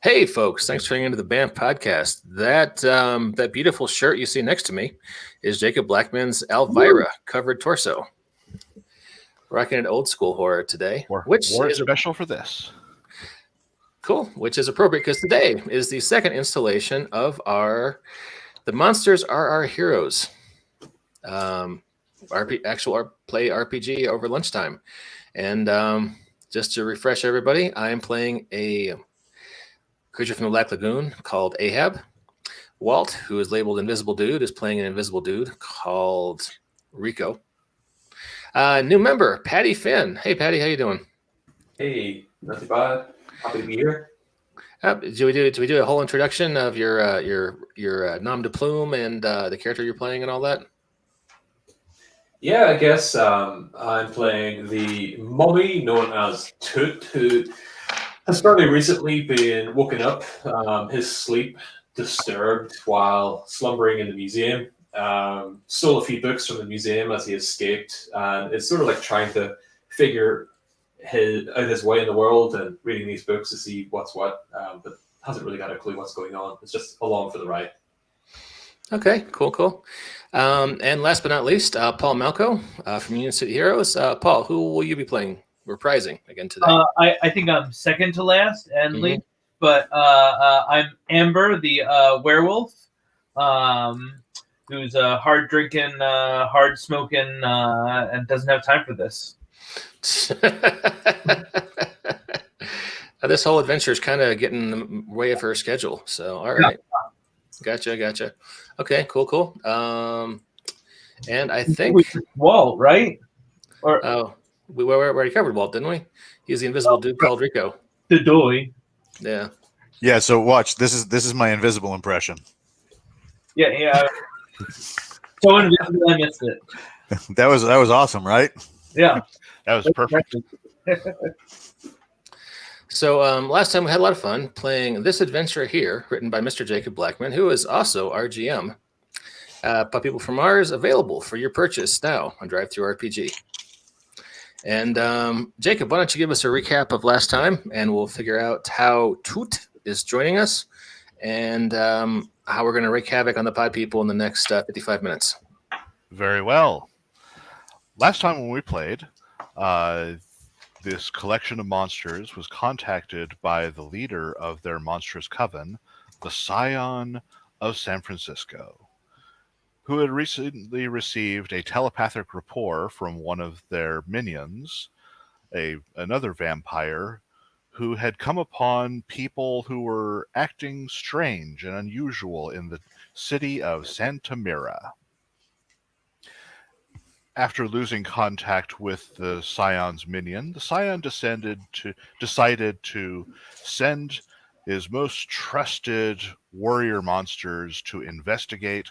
Hey, folks! Thanks for tuning into the BAMF podcast. That beautiful shirt you see next to me is Jacob Blackmon's Elvira covered torso. Rocking an old school horror today, which Wore it is special for this. cool. Which is appropriate because today is the second installation of "The Monsters Are Our Heroes" actual play RPG over lunchtime. And just to refresh everybody, I am playing a creature from the Black Lagoon called Ahab. Walt, who is labeled Invisible Dude, is playing an invisible dude called Rico. New member, Patty Finn. Hey, Patty, how you doing? Hey, not too bad. Happy to be here. Do we do a whole introduction of your nom de plume and the character you're playing and all that? Yeah, I guess I'm playing the mummy known as Toot, who has fairly recently been woken up, his sleep disturbed while slumbering in the museum. Stole a few books from the museum as he escaped, and it's sort of like trying to figure his way in the world and reading these books to see what's what, but hasn't really got a clue what's going on. It's just along for the ride. Okay, cool. And last but not least, Paul Malco from Union City Heroes. Paul, who will you be playing? Reprising again today. I think I'm second to last and least, but I'm Amber, the werewolf, who's hard drinking, hard smoking, and doesn't have time for this. This whole adventure is kind of getting in the way of her schedule. So, all right. Yeah. Gotcha. Okay, cool. And I think Walt, right? Or we already covered Walt, didn't we? He's the invisible dude called Rico. The doy. Yeah. Yeah. So watch. This is my invisible impression. Yeah. So invisible, I missed it. That was awesome, right? Yeah. That was perfect. So last time we had a lot of fun playing this adventure here, written by Mr. Jacob Blackmon, who is also our GM. But People from Mars available for your purchase now on DriveThruRPG. And Jacob, why don't you give us a recap of last time, and we'll figure out how Toot is joining us, and how we're going to wreak havoc on the pod people in the next 55 minutes. Very well. Last time when we played, this collection of monsters was contacted by the leader of their monstrous coven, the Scion of San Francisco, who had recently received a telepathic rapport from one of their minions, another vampire, who had come upon people who were acting strange and unusual in the city of Santa Mira. After losing contact with the Scion's minion, the Scion decided to send his most trusted warrior monsters to investigate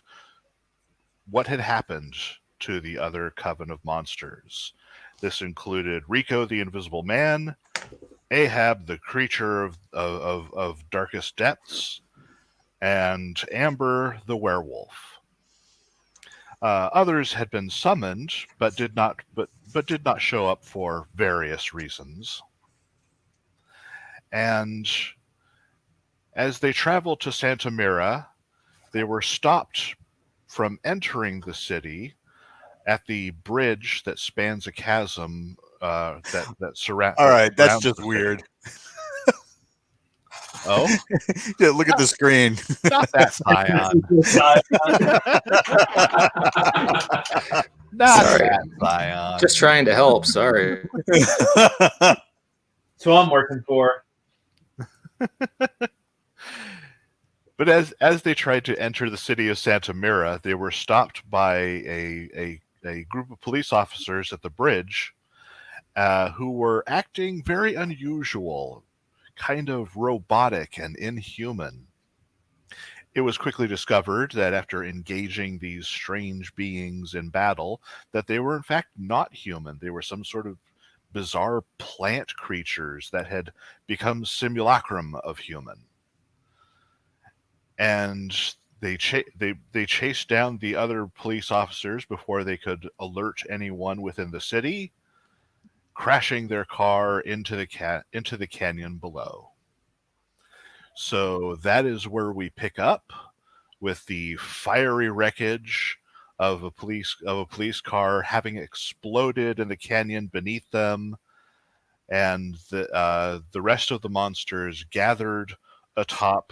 what had happened to the other coven of monsters. This included Rico the Invisible Man, Ahab the creature of darkest depths, and Amber the werewolf. Others had been summoned, but did not show up for various reasons. And as they traveled to Santa Mira, they were stopped from entering the city at the bridge that spans a chasm that surrounds. All right, that's just weird. Oh, yeah, look at the screen. Not that Scion. Not Sorry. that Scion. Just trying to help. Sorry. That's what I'm working for. But as they tried to enter the city of Santa Mira, they were stopped by a group of police officers at the bridge who were acting very unusual, kind of robotic and inhuman. It was quickly discovered that after engaging these strange beings in battle, that they were in fact not human. They were some sort of bizarre plant creatures that had become simulacrum of human. And they chased down the other police officers before they could alert anyone within the city, crashing their car into the canyon below. So that is where we pick up with the fiery wreckage of a police car having exploded in the canyon beneath them, and the rest of the monsters gathered atop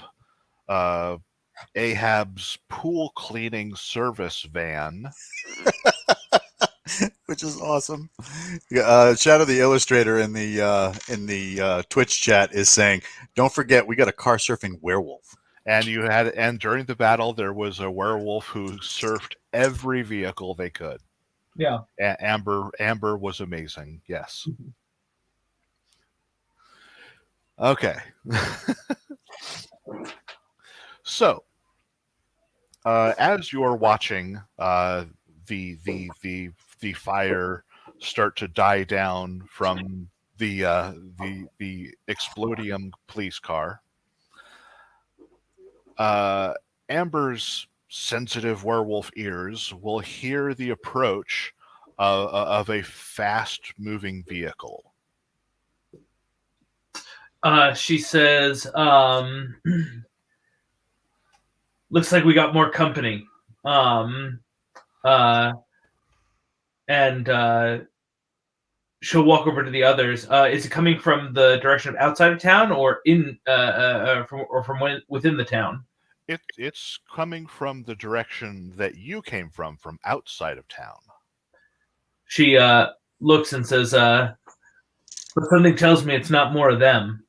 Ahab's pool cleaning service van. Which is awesome. Shadow the Illustrator in the Twitch chat is saying, "Don't forget, we got a car surfing werewolf." And during the battle, there was a werewolf who surfed every vehicle they could. Yeah. Amber was amazing. Yes. Okay. So, as you're watching the fire start to die down from the explodium police car, Amber's sensitive werewolf ears will hear the approach of a fast-moving vehicle. She says, looks like we got more company. And she'll walk over to the others. Is it coming from the direction of outside of town, or from within the town? It's coming from the direction that you came from outside of town. She looks and says, "But something tells me it's not more of them."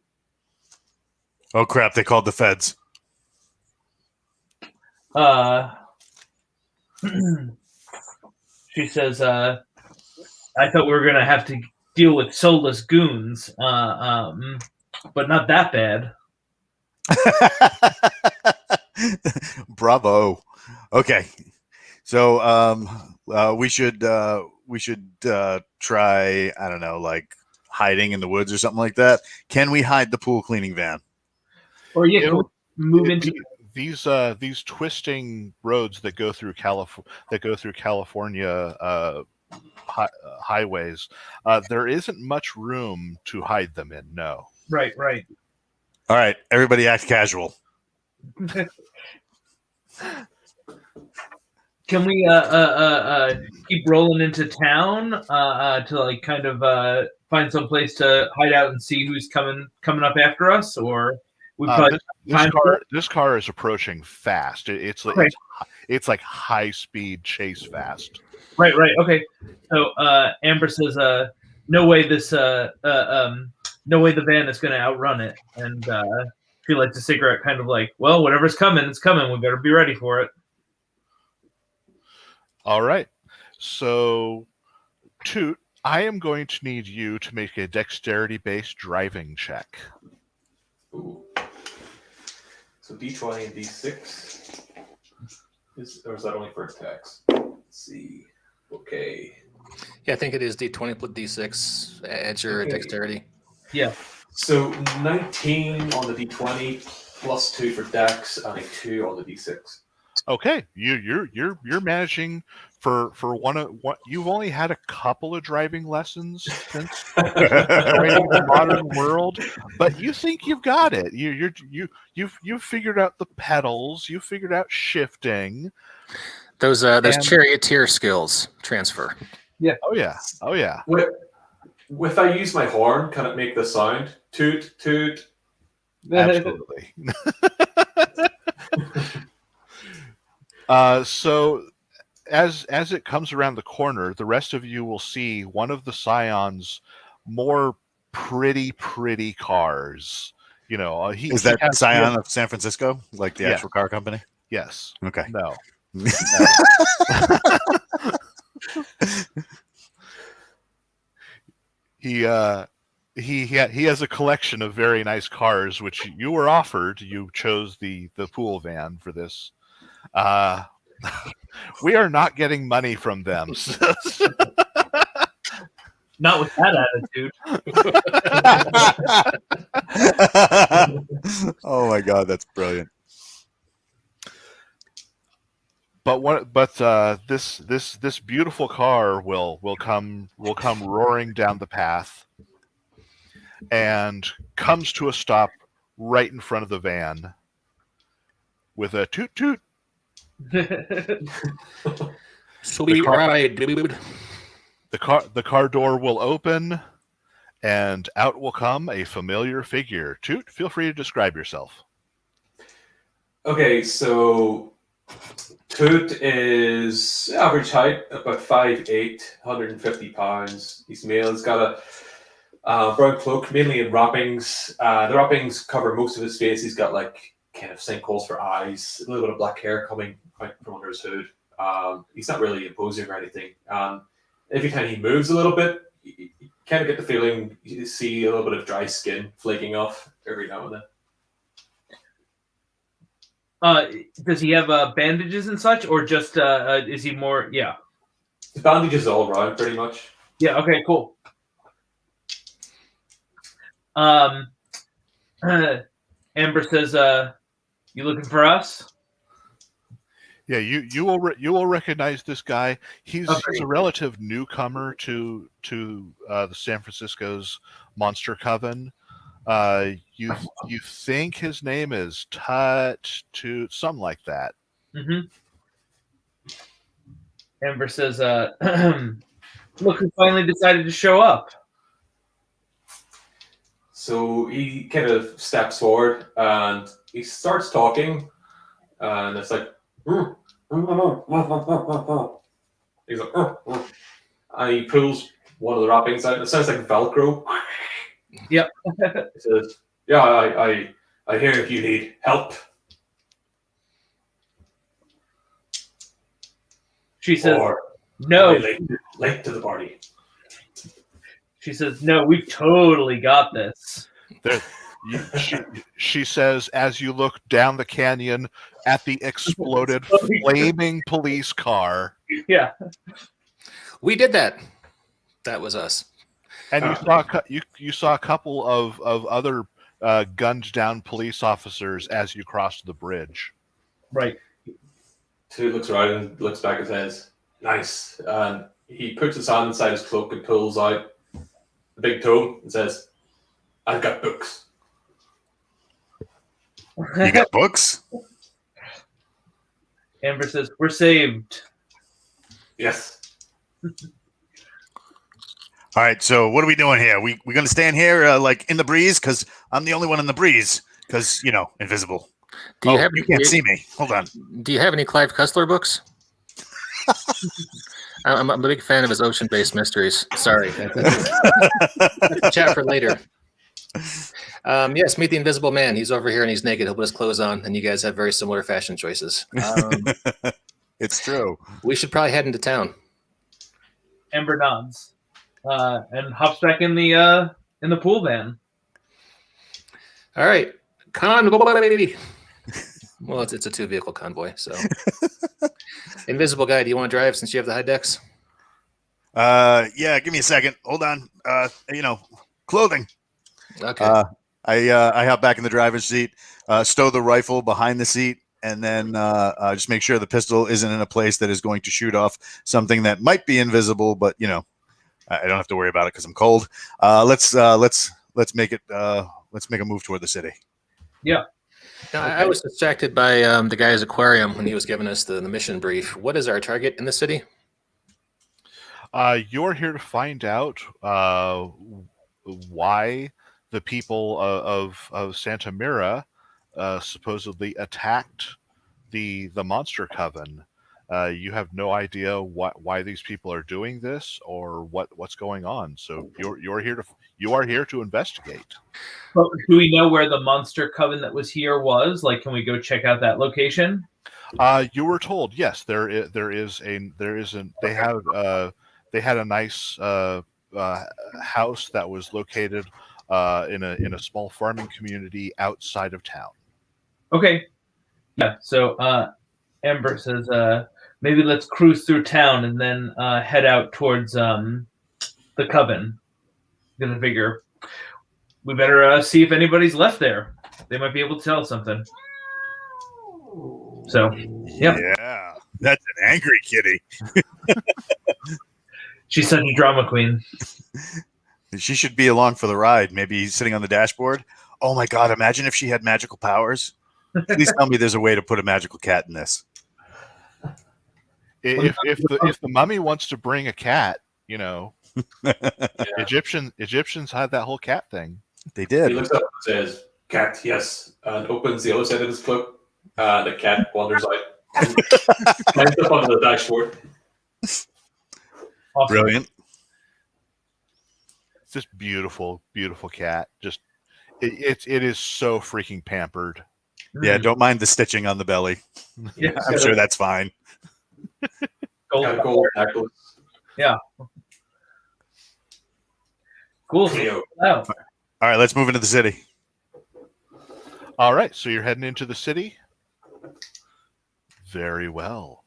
Oh crap! They called the feds. She says, "I thought we were gonna have to deal with soulless goons, but not that bad." Bravo. Okay, so we should try, I don't know, like hiding in the woods or something like that. Can we hide the pool cleaning van? Or can we move into these twisting roads that go through California highways? There isn't much room to hide them in. No. Right. All right, everybody act casual. Can we keep rolling into town to like kind of find some place to hide out and see who's coming up after us, or we probably this car is approaching fast. It's like high speed chase fast. Right. Okay. So Amber says, "No way the van is going to outrun it," and she lights a cigarette, kind of like, "Well, whatever's coming, it's coming. We better be ready for it." All right. So, Toot, I am going to need you to make a dexterity-based driving check. Ooh. So D20 and D6. Or is that only for attacks? Let's see. Okay. Yeah, I think it is D20 plus D6. Add your dexterity. Yeah. So 19 on the D20 plus 2 for dex and a 2 on the D6. Okay, you're managing for one. You've only had a couple of driving lessons since joining the modern world, but you think you've got it. You've figured out the pedals. You figured out shifting. Those charioteer skills transfer. Yeah. Oh yeah. If I use my horn, can it make the sound? Toot, toot. Absolutely. So as it comes around the corner, the rest of you will see one of the Scion's more pretty cars. You know, Is that Scion of San Francisco, like the actual car company? Yes. Okay. No. He has a collection of very nice cars, which you were offered. You chose the pool van for this. We are not getting money from them. Not with that attitude. Oh my god, that's brilliant. But this beautiful car will come roaring down the path and comes to a stop right in front of the van with a toot toot. Sweet car- ride, dude. The car door will open, and out will come a familiar figure. Toot, feel free to describe yourself. Okay, so Toot is average height, about 5'8", 150 pounds. He's male. He's got a brown cloak, mainly in wrappings. The wrappings cover most of his face. He's got like kind of sinkholes for eyes, a little bit of black hair coming out from under his hood. He's not really imposing or anything. Every time he moves a little bit, you kind of get the feeling you see a little bit of dry skin flaking off every now and then. Does he have bandages and such, or just is he more? Yeah. His bandages all around, pretty much. Yeah. Okay. Cool. Amber says, "You looking for us?" Yeah, you will recognize this guy. He's Okay. a relative newcomer to the San Francisco's Monster Coven. You think his name is Tut to something like that. Mm-hmm. Amber says, "Look who finally decided to show up." So he kind of steps forward and he starts talking, and it's like, he's like, and he pulls one of the wrappings out. It sounds like Velcro. Yep. He says, "Yeah, I hear you need help." She says, Or "No." am I late to the party. She says, "No, we've totally got this." She says, as you look down the canyon at the exploded, flaming police car, Yeah. We did that. That was us. and you saw a couple of other gunned down police officers as you crossed the bridge. Right. Two looks around and looks back and says, "Nice." And he puts his hand inside his cloak and pulls out the big tome and says, "I've got books." You got books? Amber says, "We're saved." Yes. All right, so what are we doing here? We going to stand here like in the breeze? Because I'm the only one in the breeze. Because, invisible. Do you have? You can't see me. Hold on. Do you have any Clive Cussler books? I'm a big fan of his ocean-based mysteries. Sorry. Chat for later. Yes, meet the Invisible Man. He's over here and he's naked. He'll put his clothes on, and you guys have very similar fashion choices. It's true. We should probably head into town. Amber nods and hops back in the pool van. All right, convoy. Well, it's a two-vehicle convoy, so. Invisible guy, do you want to drive since you have the high decks? Yeah, give me a second. Hold on. Clothing. Okay. I hop back in the driver's seat, stow the rifle behind the seat, and then just make sure the pistol isn't in a place that is going to shoot off something that might be invisible, but I don't have to worry about it because I'm cold. Let's make it. Let's make a move toward the city. Yeah. Now, I was distracted by the guy's aquarium when he was giving us the mission brief. What is our target in the city? You're here to find out why the people of Santa Mira supposedly attacked the Monster Coven. You have no idea why these people are doing this or what's going on. So you are here to investigate. But do we know where the Monster Coven that was here was? Like, can we go check out that location? You were told, yes. They had a nice house that was located in a small farming community outside of town. Okay. Yeah. So Amber says, maybe let's cruise through town and then head out towards the coven. Gonna figure we better see if anybody's left there. They might be able to tell us something. So, Yeah, that's an angry kitty. She's such a drama queen. She should be along for the ride. Maybe sitting on the dashboard. Oh my god! Imagine if she had magical powers. Please tell me there's a way to put a magical cat in this. If the mummy wants to bring a cat, Egyptians had that whole cat thing. They He did. looks up and says, "Cat, yes," and opens the other side of his cloak. The cat wanders out and climbs up onto the dashboard. Awesome. Brilliant. It's this beautiful, beautiful cat. Just it is so freaking pampered. Yeah, don't mind the stitching on the belly. Yeah. I'm sure that's fine. Gold. Got a gold necklace. Cool. Cleo. Wow. All right, let's move into the city. All right, so you're heading into the city. Very well.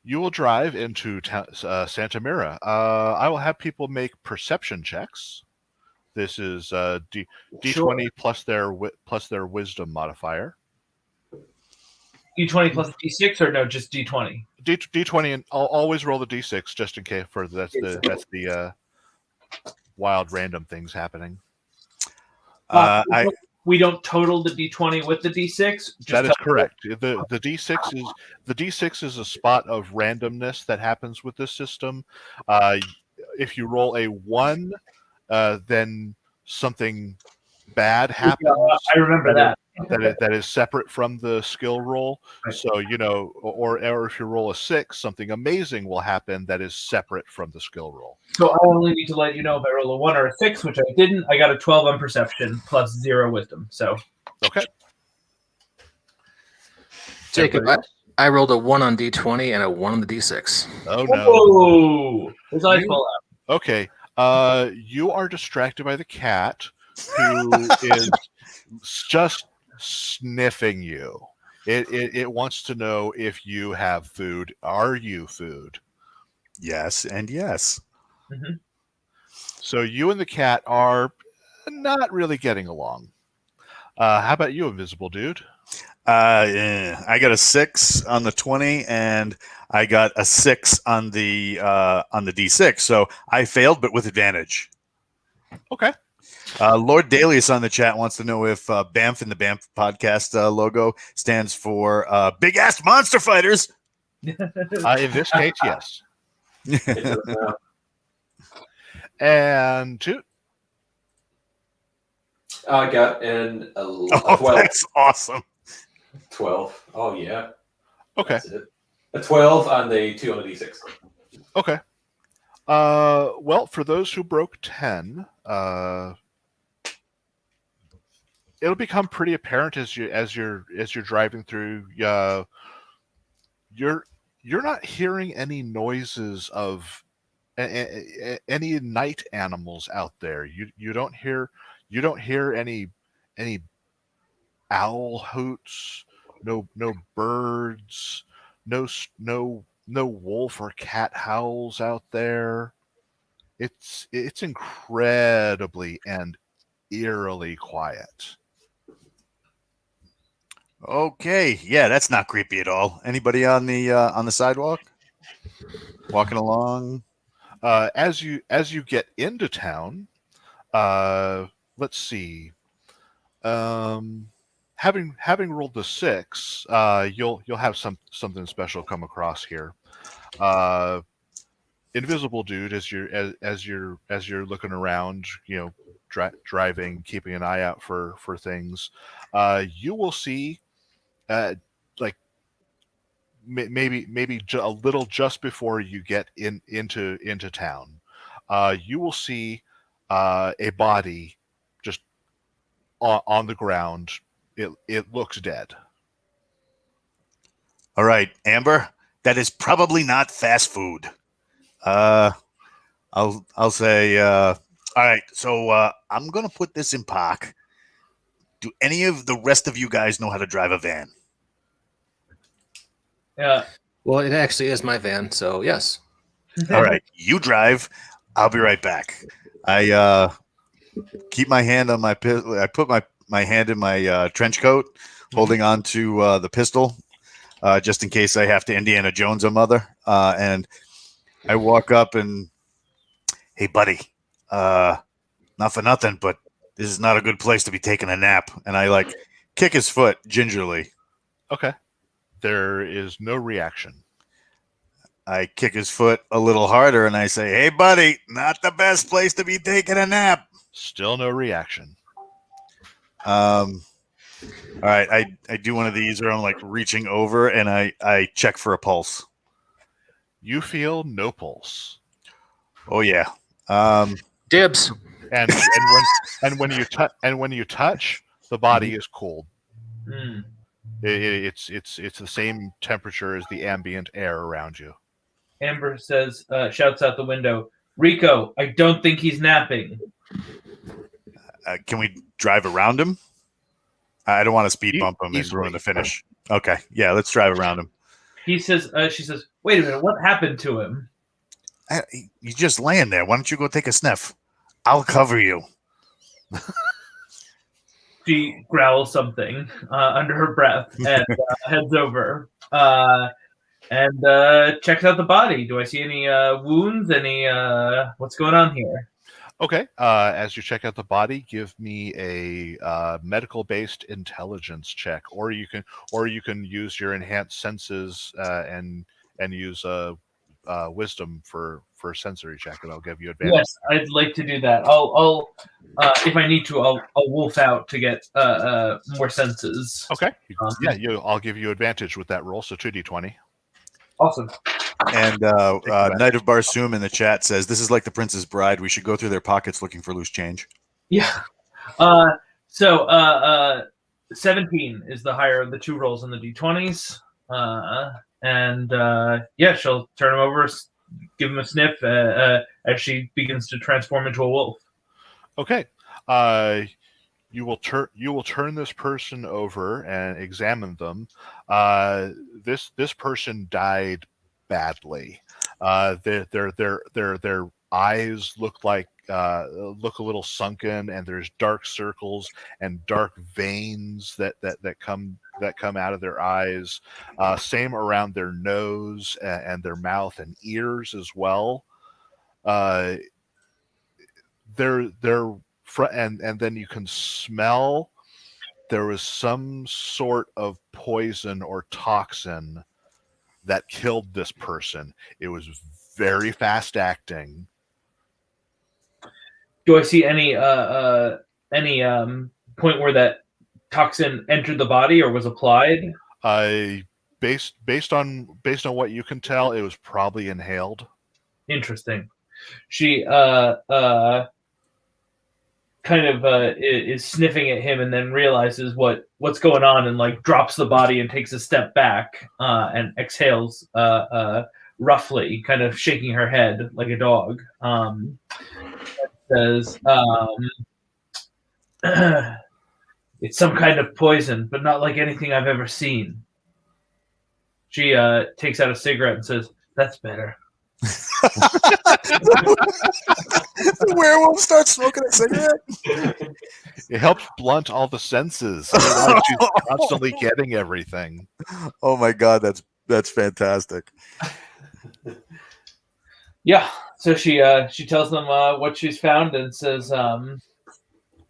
You will drive into Santa Mira. I will have people make perception checks. This is D20 Sure. plus their wisdom modifier. D20 plus D6 or no, just D20? D20, and I'll always roll the D6 just in case for that's the wild random things happening. We don't total the D20 with the D6. That is correct. The D6 is a spot of randomness that happens with this system. If you roll a 1, then something bad happens. I remember that. That is separate from the skill roll. Right. So or if you roll a 6, something amazing will happen that is separate from the skill roll. So I only need to let you know if I roll a 1 or a 6, which I didn't. I got a 12 on perception plus 0 wisdom. So Okay. Jacob, I rolled a 1 on D20 and a 1 on the D6. Oh no. whoa, his eyes fall out. Okay. You are distracted by the cat, who is just sniffing you. It wants to know if you have food. Are you food? Yes and yes. Mm-hmm. So you and the cat are not really getting along. How about you, invisible dude? I got a 6 on the 20, and I got a 6 on the D6. So I failed, but with advantage. Okay. Lord Dalius on the chat wants to know if BAMF in the BAMF podcast logo stands for Big Ass Monster Fighters. In this case, yes. It does now. And Toot. I got a Oh, 12. that's awesome. 12. Oh, yeah. Okay. That's it. A 12 and a 2 on the D6. Okay. Well, for those who broke 10, it'll become pretty apparent as you're driving through. You're not hearing any noises of any night animals out there. You don't hear any owl hoots. No birds. No wolf or cat howls out there. It's incredibly and eerily quiet. Okay, yeah, that's not creepy at all. Anybody on the sidewalk walking along? As you get into town, let's see. Having rolled the 6, you'll have something special come across here. Invisible dude, as you're looking around, driving, keeping an eye out for things, you will see, like maybe a little just before you get into town, you will see a body just on the ground. It looks dead. All right, Amber, that is probably not fast food. I'll say, all right, so I'm going to put this in park. Do any of the rest of you guys know how to drive a van? Yeah. Well, it actually is my van, so yes. All right, you drive. I'll be right back. I keep my hand on my pistol. I put my hand in my trench coat, holding on to the pistol, just in case I have to Indiana Jones a mother. And I walk up and, hey, buddy, not for nothing, but This is not a good place to be taking a nap. And I like kick his foot gingerly. Okay. There is no reaction. I kick his foot a little harder and I say, "Hey, buddy, not the best place to be taking a nap." Still no reaction. All right, I do one of these where I'm like reaching over and I check for a pulse. You feel no pulse. Oh yeah. Dibs. And when you touch, the body is cold. Mm. It's the same temperature as the ambient air around you. Amber says, shouts out the window, "Rico, I don't think he's napping." Can we drive around him? I don't want to speed bump him and Easily. ruin the finish. Okay, yeah, let's drive around him. He says, she says, "Wait a minute, what happened to him?" He's just laying there. Why don't you go take a sniff? I'll cover you. She growls something under her breath and heads over and checks out the body. Do I see any wounds? Any what's going on here? Okay. As you check out the body, give me a medical-based intelligence check, or you can use your enhanced senses and use wisdom for sensory check, and I'll give you advantage. Yes, I'd like to do that. I'll if I need to, I'll wolf out to get more senses. Okay. I'll give you advantage with that roll. So 2d20. Awesome. And Knight of Barsoom in the chat says, "This is like the Prince's Bride. We should go through their pockets looking for loose change." Yeah. So 17 is the higher of the two rolls in the d20s. And she'll turn him over, give him a sniff as she begins to transform into a wolf. Okay. You will turn this person over and examine them. This person died badly. Their eyes look a little sunken, and there's dark circles and dark veins that come out of their eyes. Same around their nose and their mouth and ears as well. And then you can smell there was some sort of poison or toxin that killed this person. It was very fast acting. Do I see any point where that toxin entered the body or was applied? Based on what you can tell, it was probably inhaled. Interesting. She kind of is sniffing at him and then realizes what's going on and like drops the body and takes a step back and exhales roughly, kind of shaking her head like a dog. Says, "It's some kind of poison, but not like anything I've ever seen." She takes out a cigarette and says, "That's better." The werewolf starts smoking a cigarette. It helps blunt all the senses. She's constantly getting everything. Oh my god, that's fantastic. Yeah. So she tells them what she's found and says,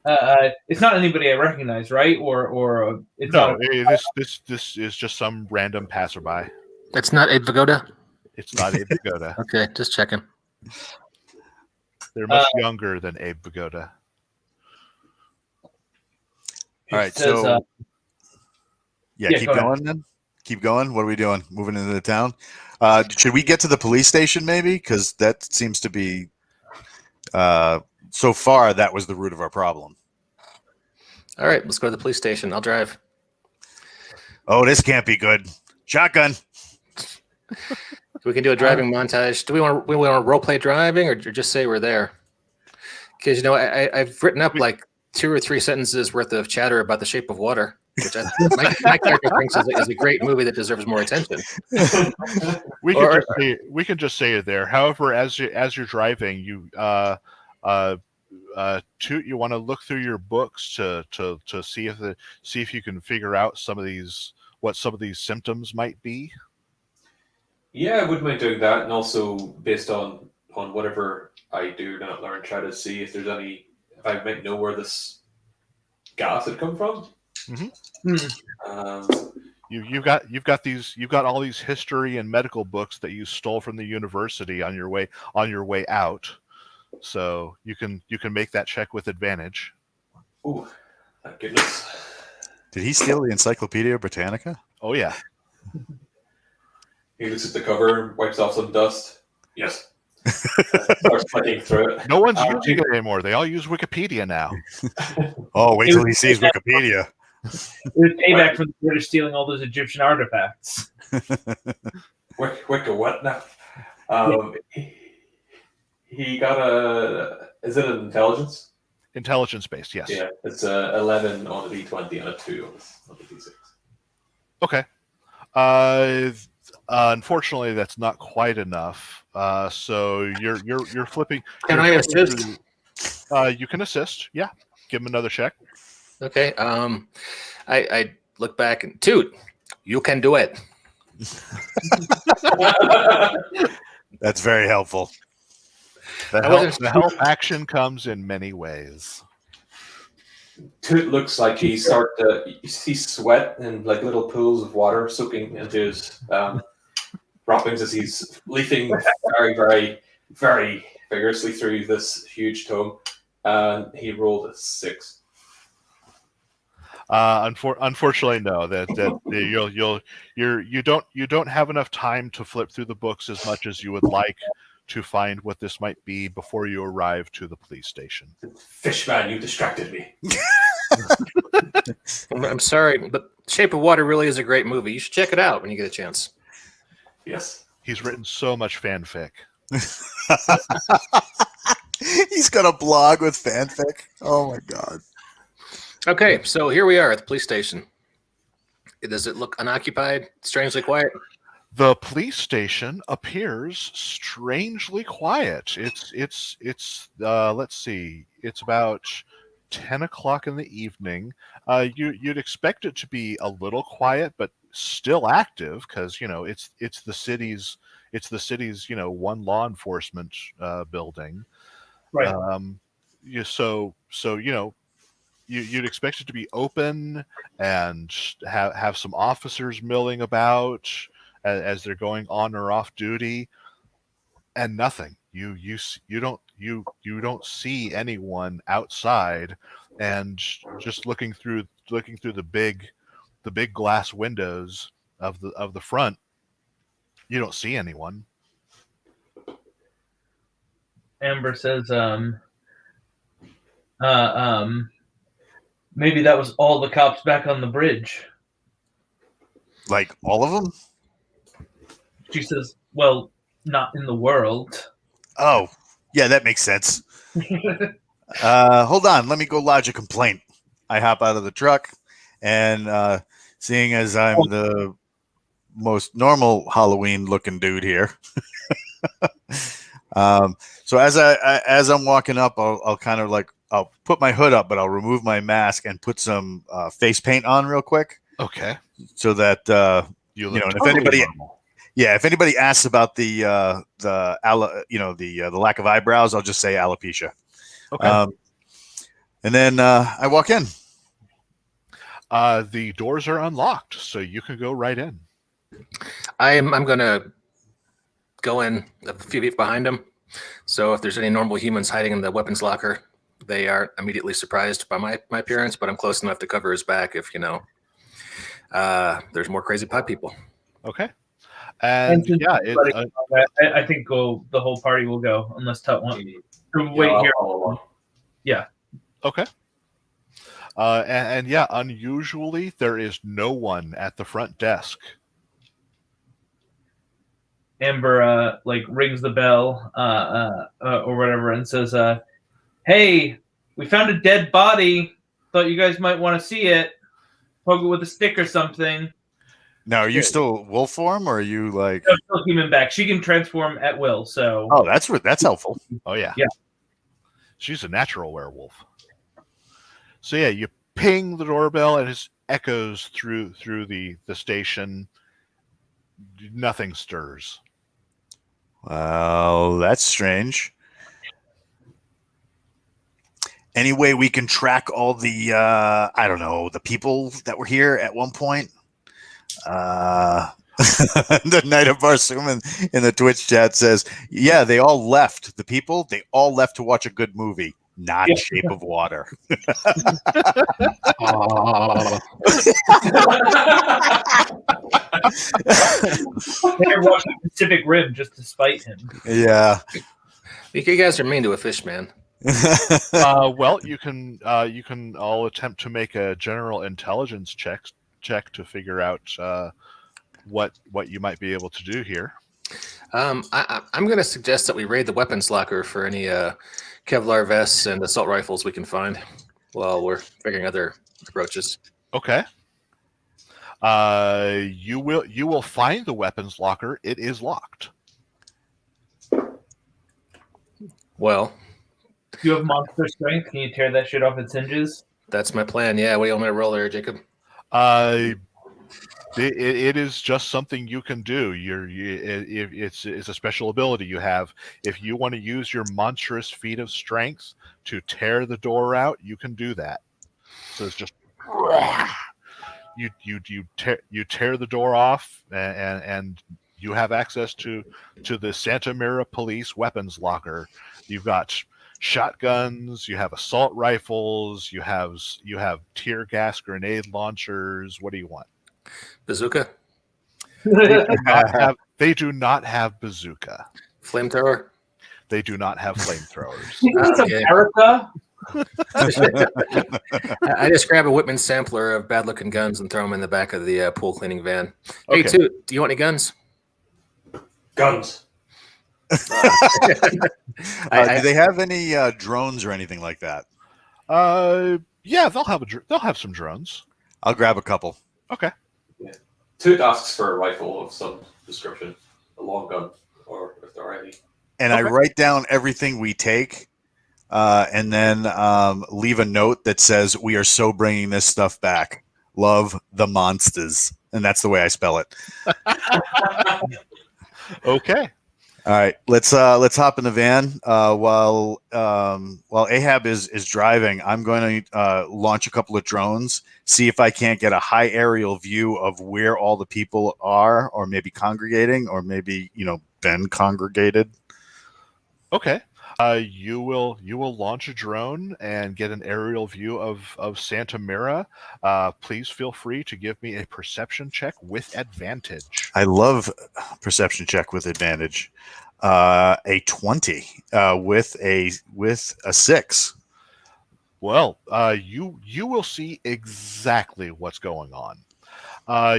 "It's not anybody I recognize, right? Or it's No, not this is just some random passerby. It's not Abe Vigoda? It's not Abe Vigoda. Okay, just checking. They're much younger than Abe Vigoda. All right, says, so keep go going then. Keep going. What are we doing? Moving into the town? Should we get to the police station maybe? Because that seems to be so far that was the root of our problem. All right, let's go to the police station. I'll drive. Oh, this can't be good. Shotgun. We can do a driving montage. Do we want to role play driving or just say we're there? Because I've written up like 2 or 3 sentences worth of chatter about The Shape of Water, which my character thinks is a great movie that deserves more attention. We can just say it there. However, as you're driving, you you want to look through your books to see if you can figure out what some of these symptoms might be. Yeah, I wouldn't mind doing that, and also based on whatever I do not learn, try to see if there's any I might know where this gas had come from. You've got all these history and medical books that you stole from the university on your way out. So you can make that check with advantage. Ooh, thank goodness. Did he steal the Encyclopedia Britannica? Oh yeah. He looks at the cover, wipes off some dust. Yes. Starts flicking through it. No one's using it anymore. They all use Wikipedia now. Oh, wait till he sees Wikipedia. It was payback for the British stealing all those Egyptian artifacts. Wicca what now? He got a. Is it an intelligence? Intelligence based, yes. Yeah, it's a 11 on the D20 and a 2 on the D6. Okay. Unfortunately, that's not quite enough. So you're flipping. Can I assist? You can assist. Yeah. Give him another check. Okay. I look back and Toot, you can do it. That's very helpful. The help action comes in many ways. Toot looks like he start to see sweat and like little pools of water soaking into his wrappings as he's leafing very, very, very vigorously through this huge tome. He rolled a 6. Unfortunately, no. That you don't have enough time to flip through the books as much as you would like to find what this might be before you arrive to the police station. Fishman, you distracted me. I'm sorry, but Shape of Water really is a great movie. You should check it out when you get a chance. Yes. He's written so much fanfic. He's got a blog with fanfic. Oh my god. Okay, so here we are at the police station. Does it look unoccupied, strangely quiet? The police station appears strangely quiet. It's let's see. It's about 10 o'clock in the evening. You'd expect it to be a little quiet, but still active because it's the city's one law enforcement building. Right. You'd expect it to be open and have some officers milling about as they're going on or off duty, and nothing. You don't see anyone outside, and just looking through the big glass windows of the front, you don't see anyone. Amber says, maybe that was all the cops back on the bridge. Like all of them? She says, well, not in the world. Oh, yeah, that makes sense. Hold on, let me go lodge a complaint. I hop out of the truck, and seeing as I'm the most normal Halloween-looking dude here, so as I'm walking up, I'll kind of like I'll put my hood up, but I'll remove my mask and put some face paint on real quick. Okay, so that you know, totally if anybody. normal. Yeah, if anybody asks about the lack of eyebrows, I'll just say alopecia. Okay. And then I walk in. The doors are unlocked, so you can go right in. I'm gonna go in a few feet behind him. So if there's any normal humans hiding in the weapons locker, they are immediately surprised by my appearance. But I'm close enough to cover his back if there's more crazy pot people. Okay. And yeah, I think the whole party will go unless Tut wants to wait here. Yeah. Okay. And yeah, unusually there is no one at the front desk. Amber rings the bell or whatever and says, "Hey, we found a dead body. Thought you guys might want to see it. Poke it with a stick or something." Now, are you still wolf form, or are you like? No, still human back. She can transform at will. So. Oh, that's helpful. Oh yeah. Yeah. She's a natural werewolf. So yeah, you ping the doorbell and it echoes through the station. Nothing stirs. Well, that's strange. Any way we can track all the I don't know, the people that were here at one point? The Knight of Barsoom in the Twitch chat says, yeah, they all left. The people, they all left to watch a good movie, not Yeah. Shape of Water. They're watching Pacific Rim just to spite him. Yeah. You guys are mean to a fish, man. Well, you can all attempt to make a general intelligence check to figure out what you might be able to do here. I'm going to suggest that we raid the weapons locker for any Kevlar vests and assault rifles we can find while we're figuring other approaches. Okay. You will find the weapons locker. It is locked. Well, You have monster strength. Can you tear that shit off its hinges? that's my plan. Yeah, what do you want me to roll there, Jacob? It is just something you can do. It's a special ability you have. If you want to use your monstrous feat of strength to tear the door out, you can do that. So it's just you tear the door off, and you have access to the Santa Mira Police weapons locker. You've got shotguns, you have assault rifles, you have tear gas grenade launchers. What do you want? Bazooka? They do not have bazooka. Flamethrower? They do not have flamethrowers. It's Okay. America. I just grab a Whitman sampler of bad-looking guns and throw them in the back of the pool cleaning van. Hey, Okay. Toot, do you want any guns? Guns. Do they have any drones or anything like that? Yeah, they'll have some drones. I'll grab a couple. Okay. Toot asks for a rifle of some description, a long gun, or if there are any. And I Okay. write down everything we take, and then leave a note that says, "We are so bringing this stuff back. Love the monsters," and that's the way I spell it. Okay. All right, let's hop in the van. While Ahab is driving, I'm going to launch a couple of drones, see if I can't get a high aerial view of where all the people are, or maybe congregating, or maybe been congregated. Okay. You will launch a drone and get an aerial view of Santa Mira. Please feel free to give me a perception check with advantage. I love perception check with advantage. A 20 with a 6. Well, you will see exactly what's going on.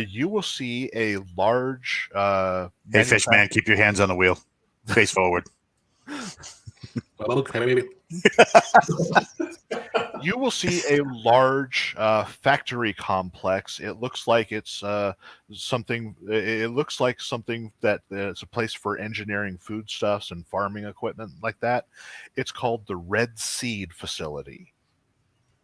You will see a large. Hey, fish man, keep your hands on the wheel. Face forward. You will see a large factory complex. It looks like it's something. It looks like something that it's a place for engineering foodstuffs and farming equipment like that. It's called the Red Seed Facility,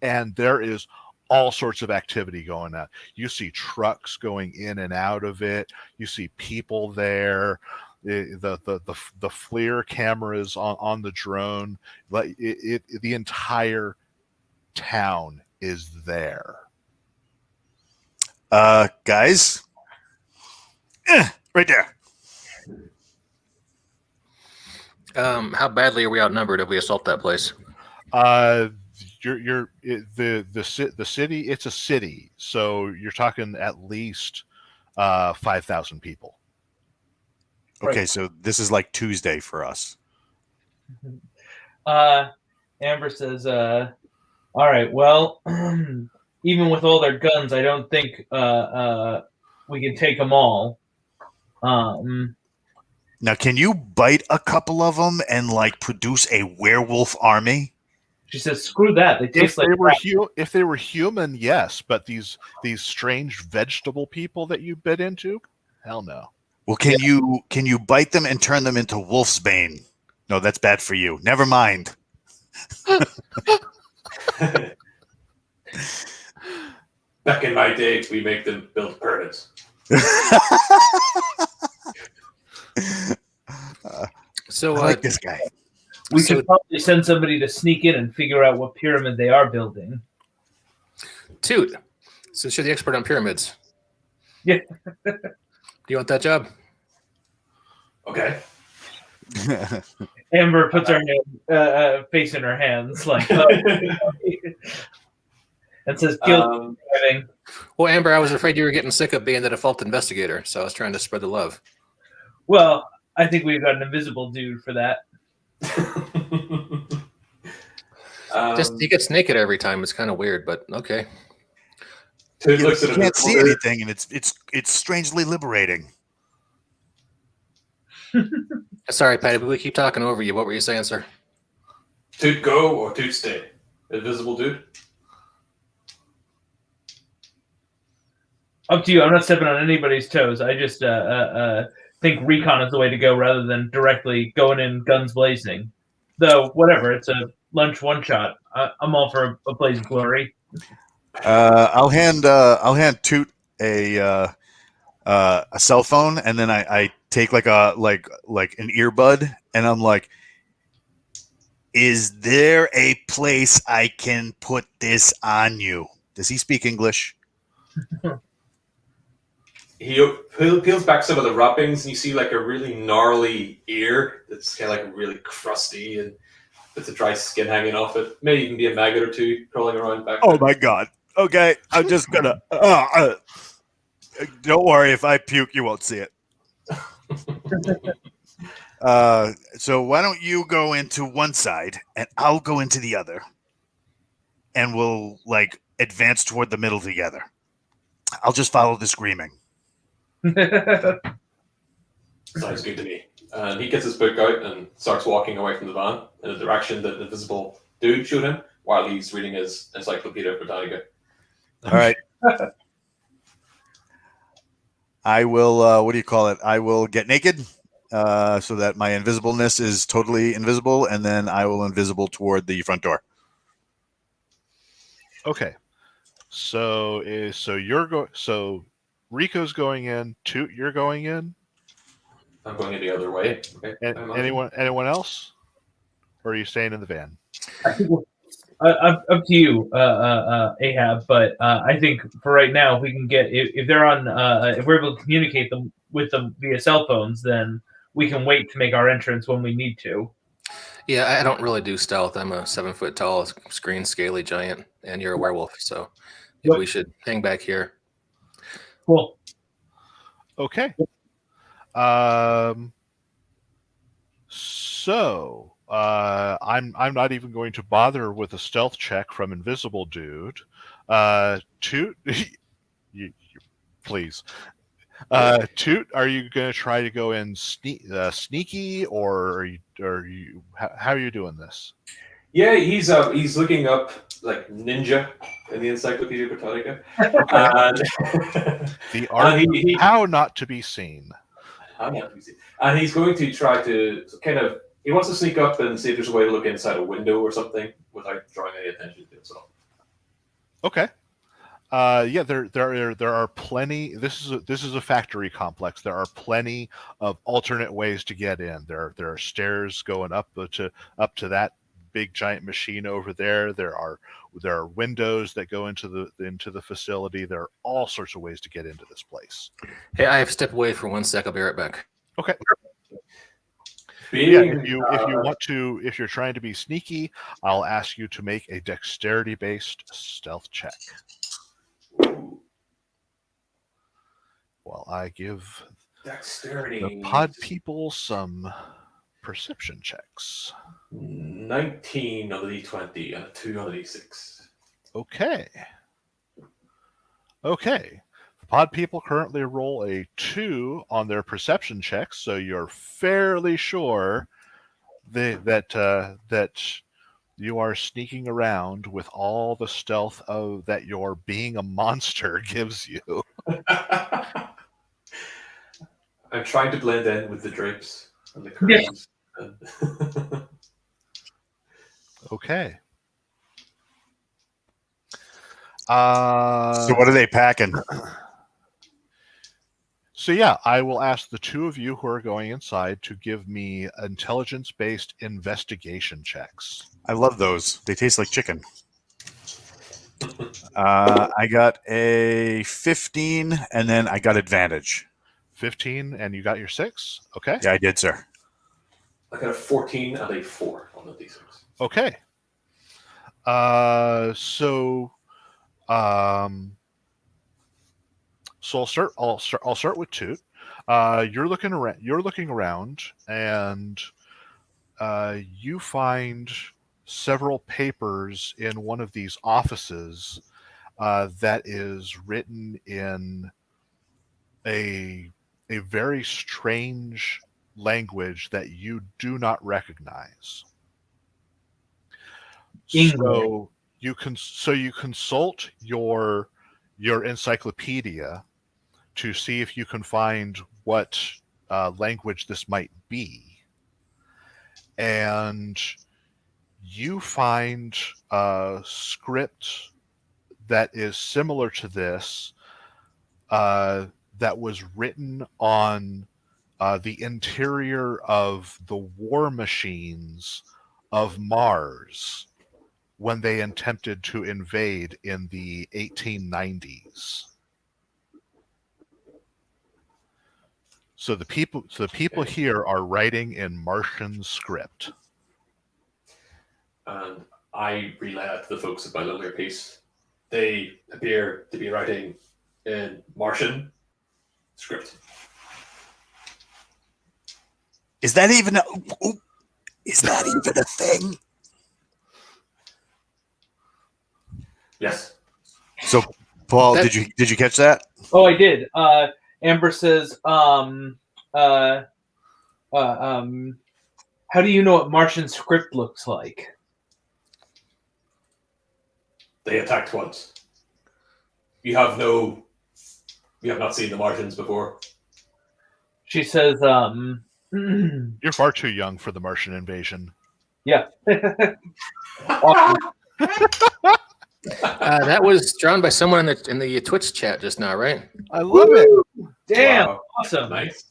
and there is all sorts of activity going on. You see trucks going in and out of it. You see people there. The FLIR cameras on the drone. The entire town is there. Guys, right there. How badly are we outnumbered if we assault that place? The city. It's a city, so you're talking at least 5,000 people. Okay, so this is like Tuesday for us. Amber says, "All right, well, even with all their guns, I don't think we can take them all." Now, can you bite a couple of them and produce a werewolf army? She says, "Screw that. They taste like crap." If they were human, yes, but these strange vegetable people that you bit into, hell no. Well, can you bite them and turn them into wolfsbane? No, that's bad for you. Never mind. Back in my day, we make them build pyramids. So I like this guy. We should probably send somebody to sneak in and figure out what pyramid they are building. Toot, since you're the expert on pyramids. Yeah. Do you want that job? Okay. Amber puts her face in her hands, like, and says, "Guilty." Well, Amber, I was afraid you were getting sick of being the default investigator, so I was trying to spread the love. Well, I think we've got an invisible dude for that. Just he gets naked every time. It's kind of weird, but okay. You can't see anything, and it's strangely liberating. Sorry, Patty, but we keep talking over you. What were you saying, sir? Toot go or Toot stay? Invisible dude? Up to you. I'm not stepping on anybody's toes. I just think recon is the way to go rather than directly going in guns blazing. Though, whatever. It's a lunch one shot. I'm all for a blaze of glory. I'll hand Toot a cell phone, and then I take like an earbud, and I'm like, "Is there a place I can put this on you?" Does he speak English? He peels back some of the wrappings, and you see like a really gnarly ear that's kind of like really crusty and with the dry skin hanging off it. Maybe even be a maggot or two crawling around back there. Oh my god! Okay, I'm just gonna. Don't worry, if I puke, you won't see it. So why don't you go into one side, and I'll go into the other, and we'll advance toward the middle together. I'll just follow the screaming. Sounds good to me. And he gets his book out and starts walking away from the van in the direction that the invisible dude showed him while he's reading his Encyclopedia Britannica. All right. I will, what do you call it? I will get naked so that my invisibleness is totally invisible, and then I will invisible toward the front door. Okay. So Rico's going in. Toot, you're going in. I'm going in the other way. Okay. Anyone else? Or are you staying in the van? I think up to you, Ahab. But I think for right now, if we can get if they're on, if we're able to communicate with them via cell phones, then we can wait to make our entrance when we need to. Yeah, I don't really do stealth. I'm a 7 foot tall, screen scaly giant, and you're a werewolf, so we should hang back here. Cool. Okay. So I'm not even going to bother with a stealth check from Invisible Dude. Toot, you please. Toot, are you going to try to go in sneaky, or are you how are you doing this? Yeah, he's looking up like ninja in the Encyclopedia Britannica. The art of how not to be seen. And he's going to try to he wants to sneak up and see if there's a way to look inside a window or something without drawing any attention to himself. Okay. Yeah, there are plenty. This is a factory complex. There are plenty of alternate ways to get in. There are stairs going up to that big giant machine over there. There are windows that go into the facility. There are all sorts of ways to get into this place. Hey, I have to step away for 1 sec. I'll be right back. Okay. Yeah, if you're trying to be sneaky, I'll ask you to make a dexterity-based stealth check. While I give the pod people some perception checks. 19 on the D20 and a 2 on the D6. Okay. The pod people currently roll a 2 on their perception checks, so you're fairly sure that you are sneaking around with all the stealth that your being a monster gives you. I'm trying to blend in with the drapes and the curtains. Yeah. Okay. So what are they packing? So yeah, I will ask the two of you who are going inside to give me intelligence-based investigation checks. I love those. They taste like chicken. I got a 15, and then I got advantage. 15, and you got your 6? Okay. Yeah, I did, sir. I got a 14 and a 4 on the D6. Okay. So I'll start with Toot. You're looking around, and you find several papers in one of these offices that is written in a very strange language that you do not recognize. English. So you consult your encyclopedia to see if you can find what language this might be, and you find a script that is similar to this that was written on the interior of the war machines of Mars when they attempted to invade in the 1890s. So the people here are writing in Martian script. And I relay that to the folks at my Lumir piece. They appear to be writing in Martian script. Is that even a thing? Yes. So, Paul, did you catch that? Oh, I did. Amber says, how do you know what Martian script looks like? They attacked once. You have not seen the Martians before. She says, You're far too young for the Martian invasion. yeah. That was drawn by someone in the Twitch chat just now, right? I love it. Damn, Wow. awesome. Nice.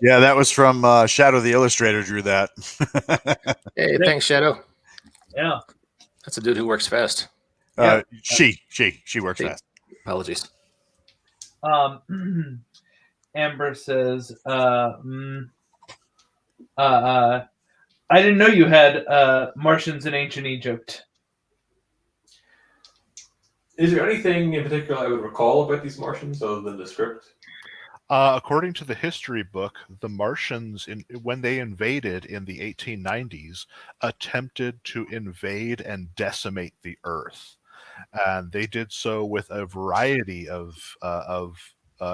Yeah, that was from Shadow the Illustrator drew that. Hey, thanks, Shadow. Yeah. That's a dude who works fast. She works She. fast. Apologies. Amber says, I didn't know you had Martians in ancient Egypt. Is there anything in particular I would recall about these Martians other than the script? According to the history book, the Martians, when they invaded in the 1890s, attempted to invade and decimate the Earth. And they did so with a variety of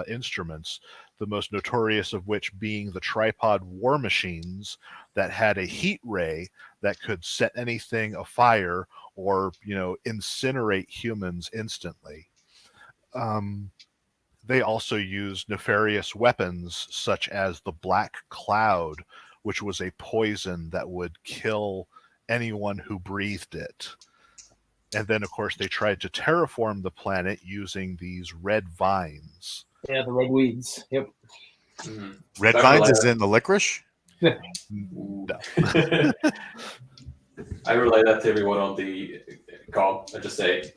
instruments, the most notorious of which being the tripod war machines that had a heat ray that could set anything afire or, incinerate humans instantly. They also used nefarious weapons such as the Black Cloud, which was a poison that would kill anyone who breathed it. And then, of course, they tried to terraform the planet using these red vines. Yeah, the red weeds. Yep. Mm-hmm. Red vines is in the licorice? No. I relay that to everyone on the call. I just say,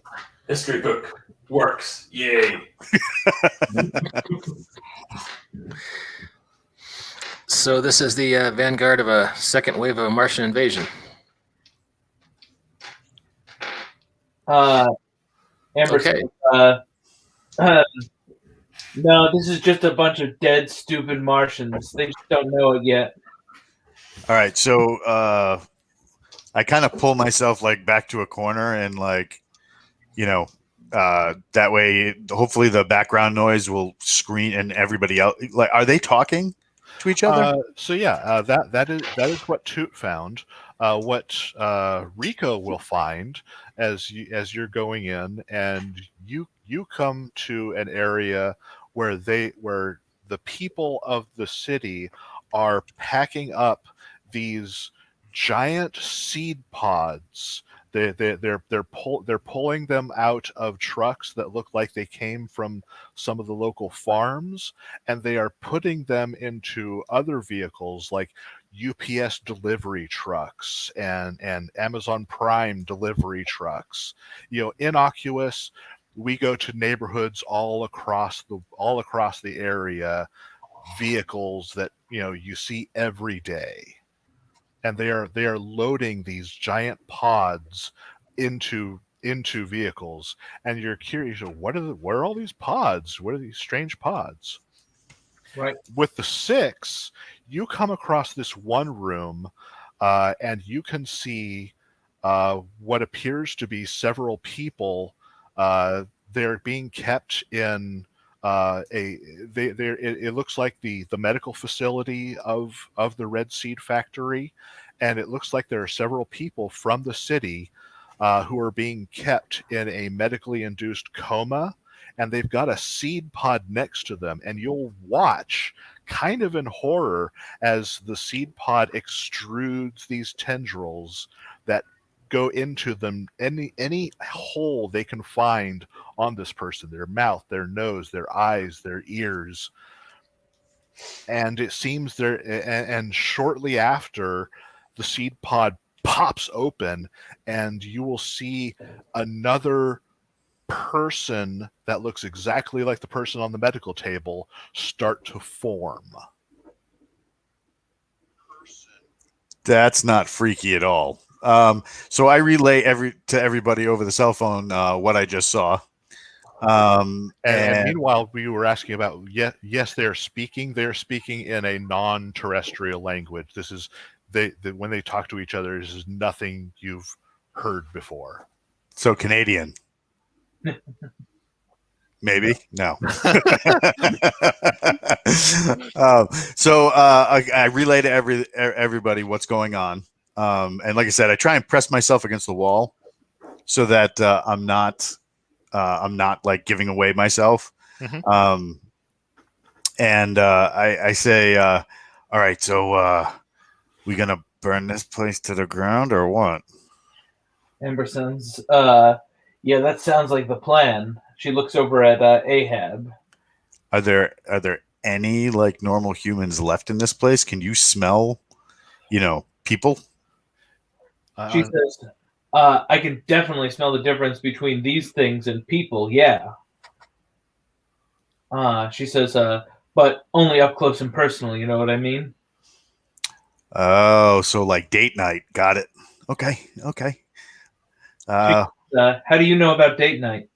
history book works. Yay. So this is the vanguard of a second wave of a Martian invasion. Amber Okay. says, no, this is just a bunch of dead, stupid Martians. They just don't know it yet. All right, so I kind of pull myself back to a corner and that way hopefully the background noise will screen and everybody else. Are they talking to each other? That is what Toot found. What Rico will find as you're going in, and you come to an area where the people of the city are packing up these giant seed pods They're pulling them out of trucks that look like they came from some of the local farms, and they are putting them into other vehicles like UPS delivery trucks and Amazon Prime delivery trucks. Innocuous. We go to neighborhoods all across the area, vehicles that you see every day, and they are loading these giant pods into vehicles, and you're curious, where are all these pods? What are these strange pods? Right. With the 6, you come across this one room, and you can see what appears to be several people. They're being kept in it looks like the medical facility of the Red Seed Factory, and it looks like there are several people from the city who are being kept in a medically induced coma, and they've got a seed pod next to them, and you'll watch kind of in horror as the seed pod extrudes these tendrils that go into them, any hole they can find on this person, their mouth, their nose, their eyes, their ears. And it seems and shortly after, the seed pod pops open, and you will see another person that looks exactly like the person on the medical table start to form. That's not freaky at all. So I relay to everybody over the cell phone what I just saw. And meanwhile, we were asking about, yes, they're speaking in a non-terrestrial language. This is when they talk to each other, this is nothing you've heard before. So Canadian. Maybe no. So I relay to everybody what's going on, and like I said, I try and press myself against the wall so that I'm not like giving away myself. Mm-hmm. And I say, all right, so we gonna burn this place to the ground or what? Amber says, yeah, that sounds like the plan. She looks over at Ahab. Are there any like normal humans left in this place? Can you smell, people? She says, I can definitely smell the difference between these things and people, yeah. She says, but only up close and personal, you know what I mean? Oh, so like date night. Got it. Okay. How do you know about date night?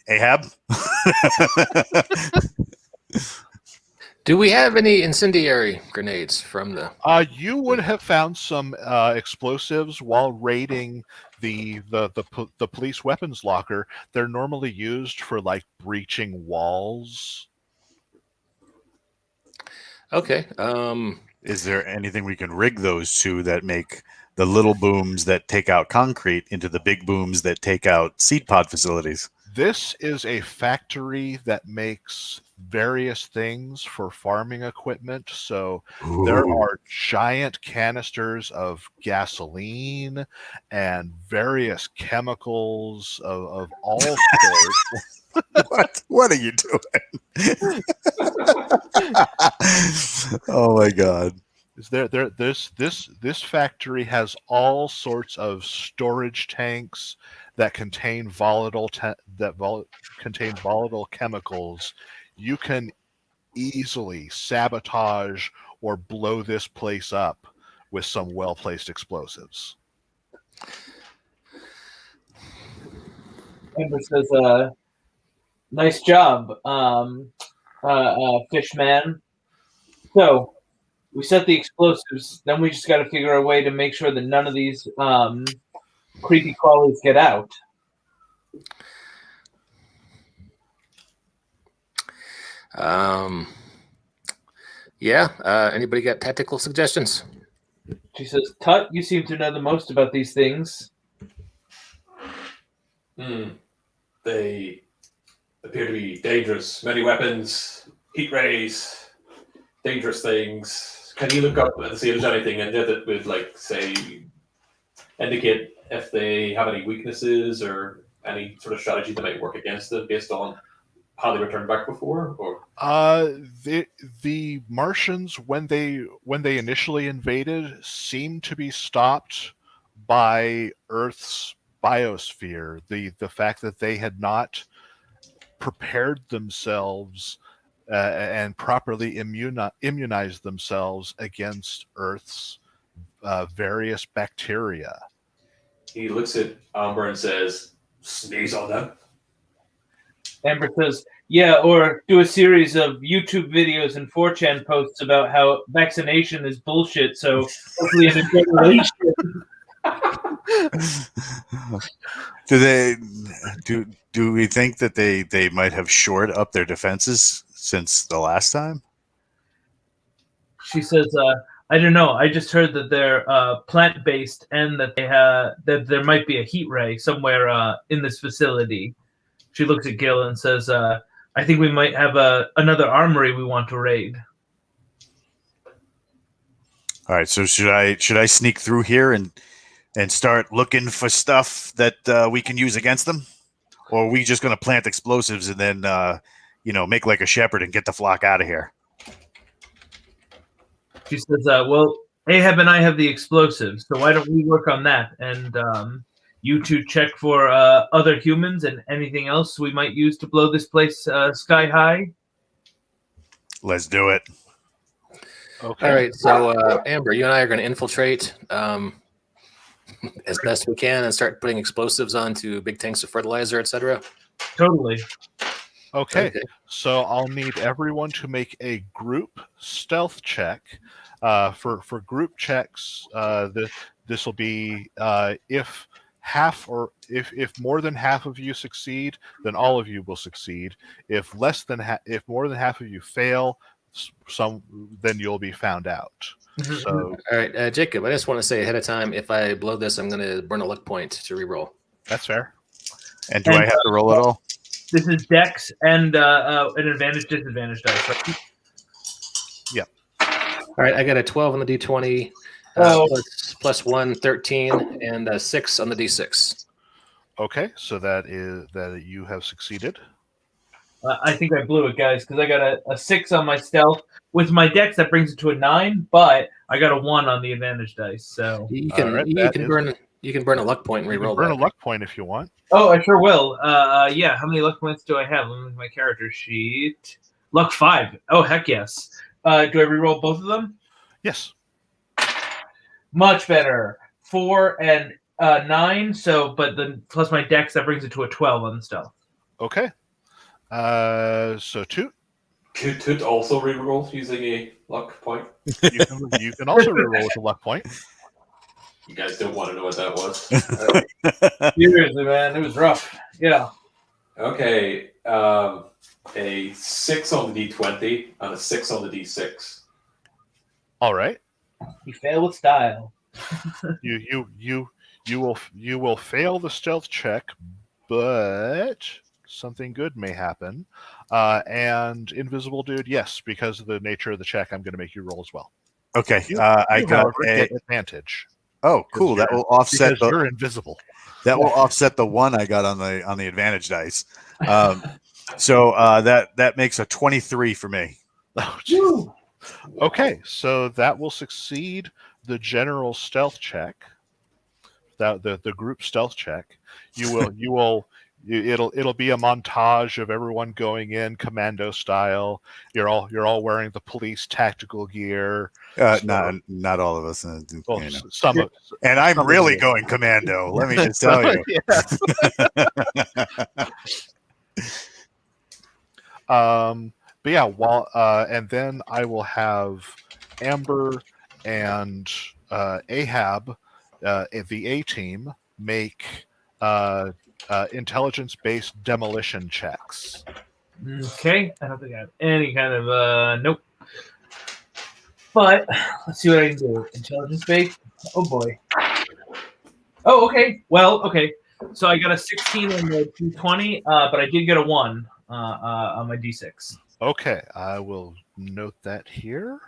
Ahab? Do we have any incendiary grenades from the... You would have found some explosives while raiding the police weapons locker. They're normally used for like breaching walls. Okay. Is there anything we can rig those to that make the little booms that take out concrete into the big booms that take out seed pod facilities? This is a factory that makes various things for farming equipment. So there are giant canisters of gasoline and various chemicals of all sorts. What are you doing? Oh my God. This factory has all sorts of storage tanks that contain volatile chemicals. You can easily sabotage or blow this place up with some well-placed explosives. Amber says, nice job, Fishman. So, we set the explosives, then we just got to figure a way to make sure that none of these creepy crawlies get out. Anybody got tactical suggestions? She says, Tut, you seem to know the most about these things. They appear to be dangerous. Many weapons, heat rays, dangerous things, Can you look up and see if there's anything in there that would, like, say, indicate if they have any weaknesses or any sort of strategy that might work against them based on how they returned back before? Or The Martians, when they initially invaded, seemed to be stopped by Earth's biosphere. The fact that they had not prepared themselves and properly immunized themselves against Earth's various bacteria. he looks at Amber and says, "Sneeze on them." Amber says, yeah, or do a series of YouTube videos and 4chan posts about how vaccination is bullshit, so hopefully in a generation. Do we think that they might have shored up their defenses since the last time? She says, I don't know. I just heard that they're plant-based and that that there might be a heat ray somewhere in this facility. She looks at Gil and says, I think we might have another armory we want to raid. All right, so should I sneak through here and start looking for stuff that we can use against them, or are we just going to plant explosives and then make like a shepherd and get the flock out of here? She says, well, Ahab and I have the explosives, so why don't we work on that? And you two check for other humans and anything else we might use to blow this place sky high. Let's do it. Okay. All right, so Amber, you and I are going to infiltrate as best we can and start putting explosives onto big tanks of fertilizer, etc. Totally. Okay, so I'll need everyone to make a group stealth check. For group checks, this will be if more than half of you succeed, then all of you will succeed. If more than half of you fail, then you'll be found out. So, all right, Jacob, I just want to say ahead of time, if I blow this, I'm going to burn a luck point to reroll. that's fair. And do I have to roll it all? This is Dex and an advantage-disadvantage dice, right? Yep. All right, I got a 12 on the D20, plus 1, 13, and a 6 on the D6. Okay, so that you have succeeded. I think I blew it, guys, because I got a 6 on my stealth. With my Dex, that brings it to a 9, but I got a 1 on the advantage dice. So You can burn a luck point and You can reroll burn that. a luck point if you want. Oh, I sure will. Yeah, how many luck points do I have? Let me look at my character sheet. Luck 5. Oh, heck yes. Do I reroll both of them? Yes. Much better. 4 and 9. So, but then plus my Dex, that brings it to a 12 on the stealth. Okay. So Toot. Could Toot also reroll using a luck point? You can also reroll with a luck point. You guys don't want to know what that was. Seriously, man, it was rough. Yeah. Okay. A 6 on the D20 and a 6 on the D6. All right. You fail with style. You will fail the stealth check, but something good may happen. And invisible dude, yes, because of the nature of the check, I'm going to make you roll as well. Okay, You, I got however, a. get advantage. Oh, cool! That will offset Because you're invisible. That will offset the 1 I got on the advantage dice. So that makes a 23 for me. Oh, okay, so that will succeed the general stealth check. The group stealth check. It'll be a montage of everyone going in commando style. You're all wearing the police tactical gear. Not all of us. Well, some of, and I'm some really of going commando. Let me just tell you. But yeah, and then I will have Amber and Ahab, the A team, make intelligence-based demolition checks. Okay, I don't think I have any kind of nope. But let's see what I can do. Intelligence based. Oh boy. Oh, okay. Well, okay. So I got a 16 on the D20, but I did get a 1 on my D6. Okay, I will note that here.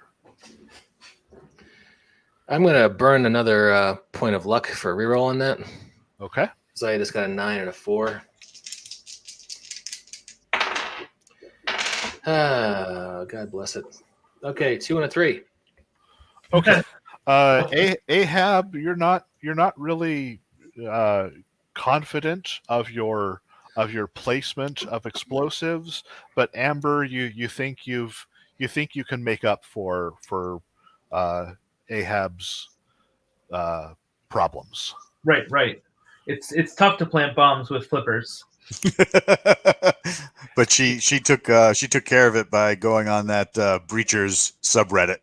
I'm going to burn another point of luck for reroll on that. Okay. So I just got a 9 and a 4. God bless it. Okay, 2 and a 3. Okay. Ahab, you're not really confident of your placement of explosives, but Amber, you think you can make up for Ahab's problems. Right. It's tough to plant bombs with flippers. But she took care of it by going on that Breachers subreddit.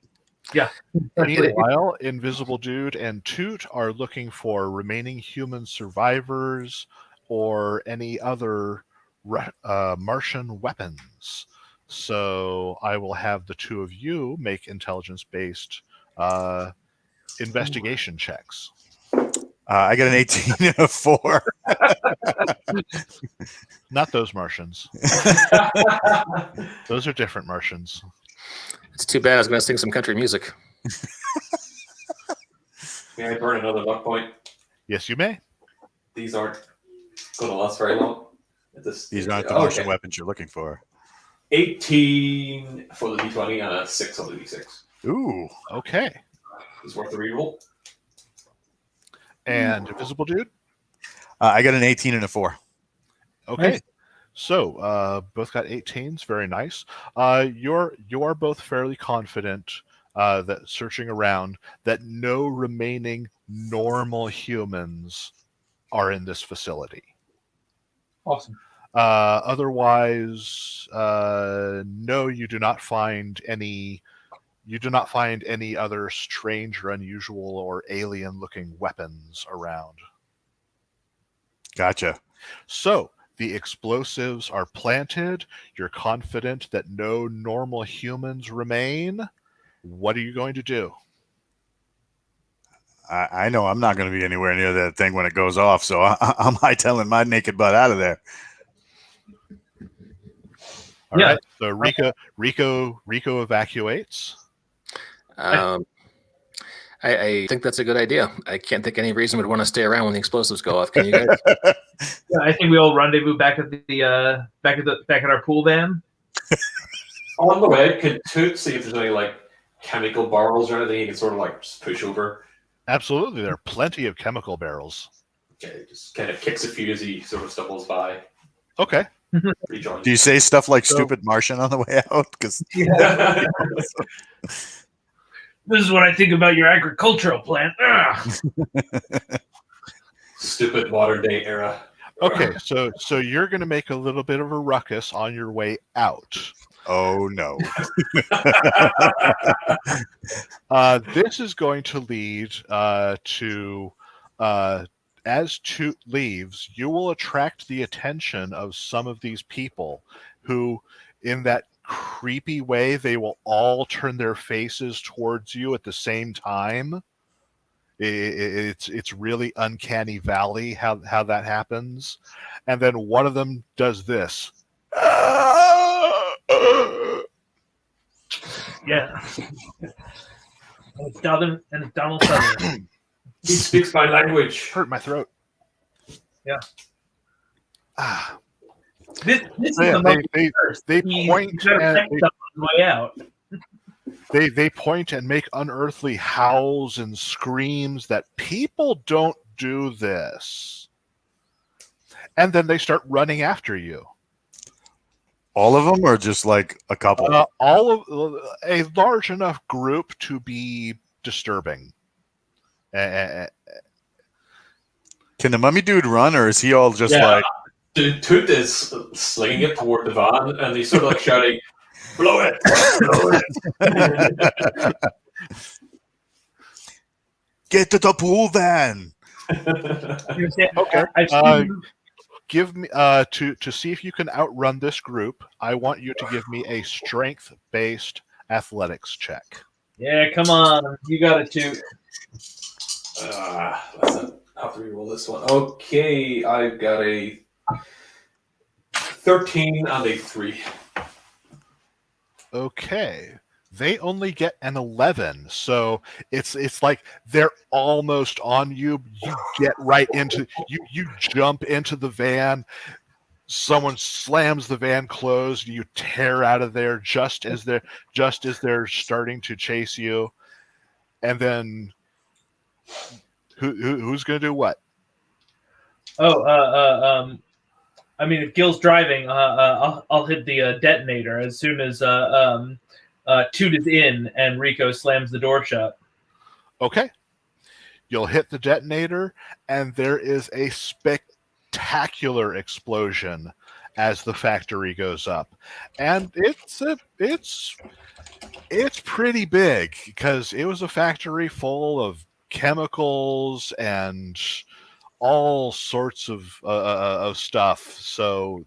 Yeah. Meanwhile, Invisible Dude and Toot are looking for remaining human survivors or any other Martian weapons. So I will have the two of you make intelligence-based investigation checks. I got an 18 and a 4. Not those Martians. Those are different Martians. It's too bad. I was going to sing some country music. May I burn another luck point? Yes, you may. These aren't going to last very long. These aren't the Martian weapons you're looking for. 18 for the D20 and a 6 on the D6. Ooh. Okay. It's worth the reroll. And Invisible Dude? I got an 18 and a 4. Okay. Nice. So both got 18s. Very nice. You're both fairly confident that searching around that no remaining normal humans are in this facility. Awesome. Otherwise, no, you do not find any. You do not find any other strange or unusual or alien-looking weapons around. Gotcha. So the explosives are planted. You're confident that no normal humans remain. What are you going to do? I know I'm not going to be anywhere near that thing when it goes off, so I'm hightailing my naked butt out of there. All Yeah. right. So Rico evacuates. I think that's a good idea. I can't think any reason would want to stay around when the explosives go off. Can you guys? Yeah, I think we all rendezvous back at our pool van. On the way, could Toot see if there's any like chemical barrels or anything he can sort of like just push over? Absolutely. There are plenty of chemical barrels. Okay, just kind of kicks a few as he sort of stumbles by. Okay. Rejoins. Do you say stuff like stupid Martian on the way out? Because This is what I think about your agricultural plant. Stupid modern day era. Okay, so you're going to make a little bit of a ruckus on your way out. oh no. This is going to lead to, as Toot leaves, you will attract the attention of some of these people who, in that creepy way, they will all turn their faces towards you at the same time. It's really uncanny valley how that happens. And then one of them does this. Yeah. And it's Donald Sutherland. He speaks my language. Hurt my throat. Yeah. Ah. This is Yeah, the most they He's point got a and text up on his way out. they point and make unearthly howls and screams that people don't do this. And then they start running after you. All of them, or just like a couple? All of a large enough group to be disturbing. Can the mummy dude run, or is he all just like? Toot is slinging it toward the van, and he's sort of like shouting, "Blow it! Blow it!" Get to the pool van. Okay. I've seen Give me to see if you can outrun this group. I want you to give me a strength-based athletics check. Yeah, come on. You got it too. Let's not have to reroll this one. Okay, I've got a 13 and a 3. Okay. They only get an 11, so it's like they're almost on you. You get right into you jump into the van. Someone slams the van closed. You tear out of there just as they're starting to chase you, and then who's going to do what? I mean, if Gil's driving, I'll hit the detonator as soon as Toot is in and Rico slams the door shut. Okay. You'll hit the detonator, and there is a spectacular explosion as the factory goes up, and it's pretty big because it was a factory full of chemicals and all sorts of stuff. So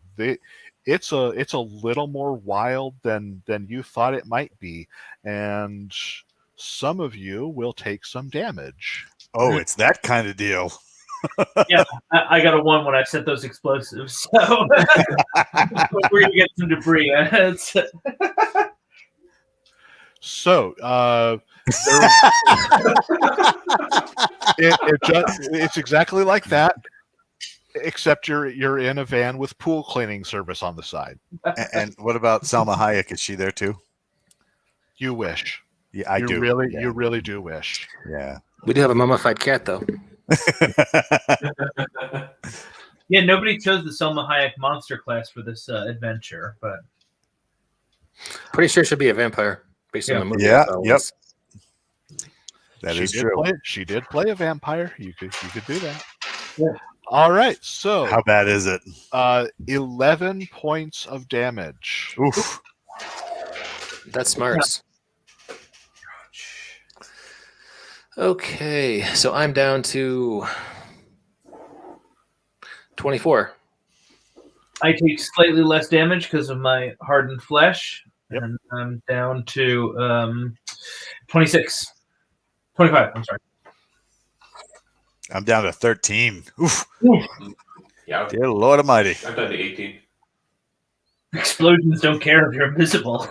it's a little more wild than you thought it might be, and some of you will take some damage. Oh, it's that kind of deal. Yeah, I got a 1 when I set those explosives. So we're gonna get some debris. So it's exactly like that, except you're in a van with pool cleaning service on the side. And what about Salma Hayek? Is she there too? You wish. Yeah, I do. You really do wish. Yeah. We do have a mummified cat, though. Yeah, nobody chose the Selma Hayek monster class for this adventure, but Pretty sure she'll be a vampire based on the movie. Yeah, So yep. it's- That is true. She did play a vampire. You could do that. Yeah. All right. So How bad is it? 11 points of damage. Oof. That's smarts. Okay, so I'm down to 24. I take slightly less damage because of my hardened flesh, Yep. and I'm down to 26. 25, I'm sorry. I'm down to 13. Oof. Yeah, Dear Lord Almighty. I'm down to 18. Explosions don't care if you're invisible.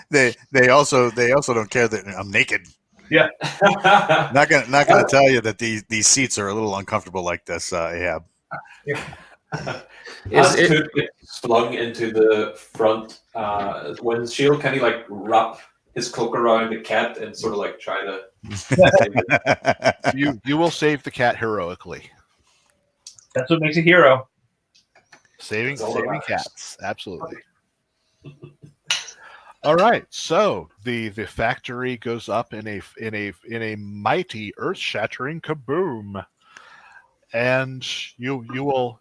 they also don't care that I'm naked. Not gonna tell you that these seats are a little uncomfortable like this, Ahab. As Is it, Toot gets flung into the front windshield, can he like wrap his cloak around the cat and sort of like try to save it? You will save the cat heroically. That's what makes a hero. Saving That's all that matters. cats, absolutely. All right, so the factory goes up in a mighty earth-shattering kaboom, and the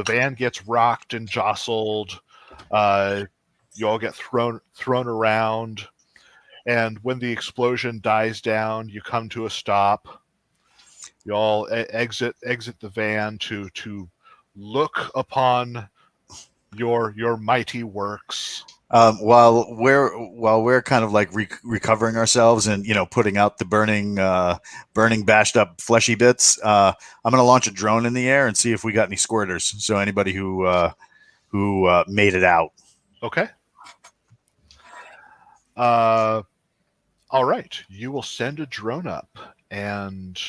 van gets rocked and jostled. You all get thrown around, and when the explosion dies down, you come to a stop. You all exit the van to look upon your mighty works. While we're kind of like recovering ourselves and putting out the burning bashed up fleshy bits, I'm gonna launch a drone in the air and see if we got any squirters. So anybody who made it out. Okay. All right. You will send a drone up, and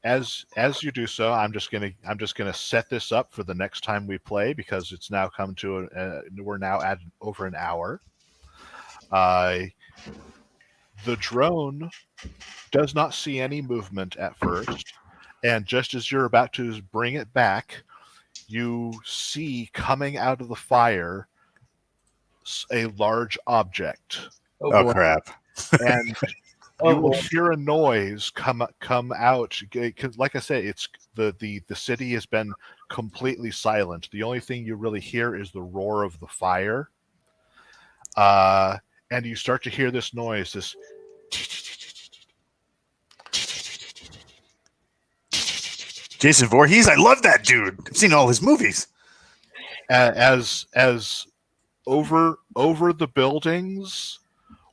as you do so, I'm just gonna set this up for the next time we play because it's now come to we're now at over an hour. The drone does not see any movement at first, and just as you're about to bring it back, you see coming out of the fire a large object, Oh crap! and you will hear a noise come out because, like I say, it's the city has been completely silent. The only thing you really hear is the roar of the fire, and you start to hear this noise. This Jason Voorhees, I love that dude. I've seen all his movies. as over the buildings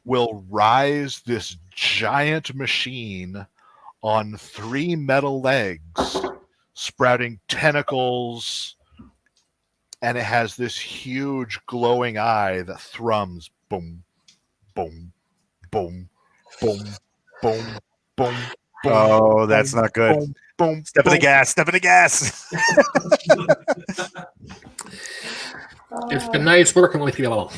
will rise this giant machine on 3 metal legs, sprouting tentacles and it has this huge glowing eye that thrums. Boom, boom, boom, boom, boom, boom. Oh, that's not good. Boom, boom, Step of the boom. gas. Step of the gas. It's been nice working with you all.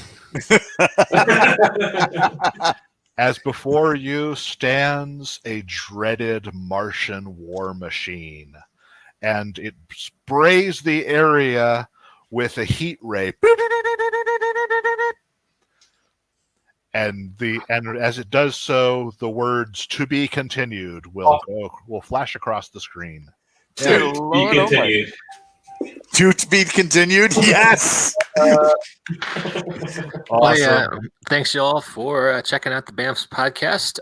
As before you stands a dreaded Martian war machine, and it sprays the area with a heat ray. And as it does so, the words "to be continued" will flash across the screen. To be Lord almighty. continued. To be continued. Yes. Well, Awesome. yeah, thanks you all for checking out the BAMF podcast.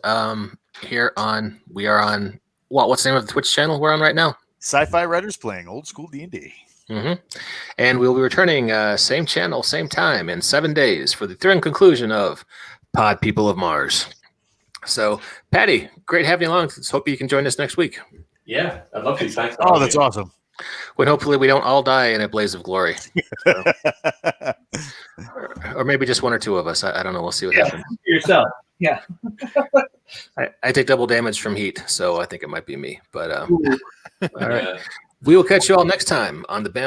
We are on what's the name of the Twitch channel we're on right now? Sci-fi writers playing old school D&D. And we'll be returning same channel, same time in 7 days for the thrilling conclusion of Pod People of Mars. So, Patty, great having you along. Let's hope you can join us next week. Yeah, I'd love to. Thanks. Oh, that's awesome. When hopefully we don't all die in a blaze of glory. So, or maybe just one or two of us. I don't know. We'll see what happens. Yourself. Yeah. I take double damage from heat, so I think it might be me. But all right. Yeah. We will catch you all next time on the BAMF